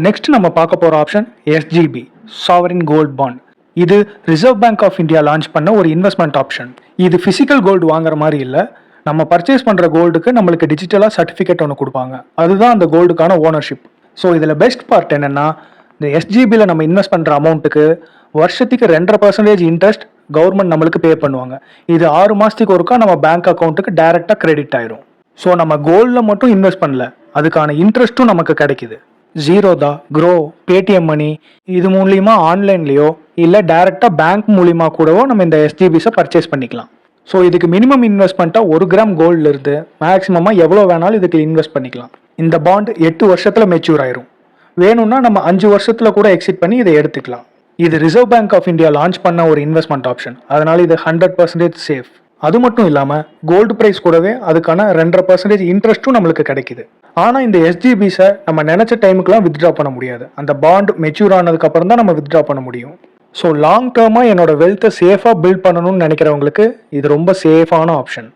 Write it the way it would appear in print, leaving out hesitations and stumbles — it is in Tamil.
நெக்ஸ்ட் நம்ம பார்க்க போகிற option SGB, sovereign gold bond. இது reserve bank of India launch பண்ண ஒரு இன்வெஸ்ட்மெண்ட் ஆப்ஷன். இது ஃபிசிக்கல் கோல்டு வாங்குற மாதிரி இல்லை. நம்ம பர்ச்சேஸ் பண்ணுற கோல்டுக்கு நம்மளுக்கு டிஜிட்டலாக சர்டிஃபிகேட் ஒன்று கொடுப்பாங்க. அதுதான் அந்த கோல்டுக்கான ஓனர்ஷிப். ஸோ இதில் பெஸ்ட் பார்ட் என்னென்னா, இந்த எஸ்ஜிபியில் நம்ம இன்வெஸ்ட் பண்ணுற அமௌண்ட்டுக்கு வருஷத்துக்கு 2.5% இன்ட்ரெஸ்ட் கவர்மெண்ட் நம்மளுக்கு பே பண்ணுவாங்க. இது 6 மாதத்துக்கு ஒருக்கா நம்ம பேங்க் அக்கௌண்ட்டுக்கு டைரெக்டாக கிரெடிட் ஆயிரும். ஸோ நம்ம கோல்டில் மட்டும் இன்வெஸ்ட் பண்ணல, அதுக்கான இன்ட்ரெஸ்ட்டும் நமக்கு கிடைக்குது. ஜீரோதா, க்ரோ, பேடிஎம் மணி இது மூலியமா ஆன்லைன்லேயோ இல்லை டைரெக்டாக பேங்க் மூலியமா கூடவோ நம்ம இந்த எஸ்ஜிபிஸை பர்ச்சேஸ் பண்ணிக்கலாம். ஸோ இதுக்கு மினிமம் இன்வெஸ்ட்மெண்ட்டாக 1 கிராம் கோல்டில் இருந்து மேக்ஸிமமாக எவ்வளோ வேணாலும் இதுக்கு இன்வெஸ்ட் பண்ணிக்கலாம். இந்த பாண்ட் 8 வருஷத்தில் மெச்சூர் ஆயிரும். வேணும்னா நம்ம 5 வருஷத்தில் கூட எக்ஸிட் பண்ணி இதை எடுத்துக்கலாம். இது reserve bank of India launch பண்ண ஒரு இன்வெஸ்ட்மெண்ட் ஆப்ஷன். அதனால இது 100% சேஃப். அது மட்டும் இல்லாமல் கோல்டு ப்ரைஸ் கூடவே அதுக்கான 2.5% இன்ட்ரெஸ்ட்டும் நம்மளுக்கு கிடைக்குது. ஆனால் இந்த எஸ்ஜிபிஸை நம்ம நினச்ச டைமுக்குலாம் வித்ட்ரா பண்ண முடியாது. அந்த பாண்ட் மெச்சூர் ஆனதுக்கு அப்புறம் தான் நம்ம வித்ட்ரா பண்ண முடியும். ஸோ லாங் டேர்மாக என்னோட வெல்த்தை சேஃபாக பில்ட் பண்ணணும்னு நினைக்கிறவங்களுக்கு இது ரொம்ப சேஃபான ஆப்ஷன்.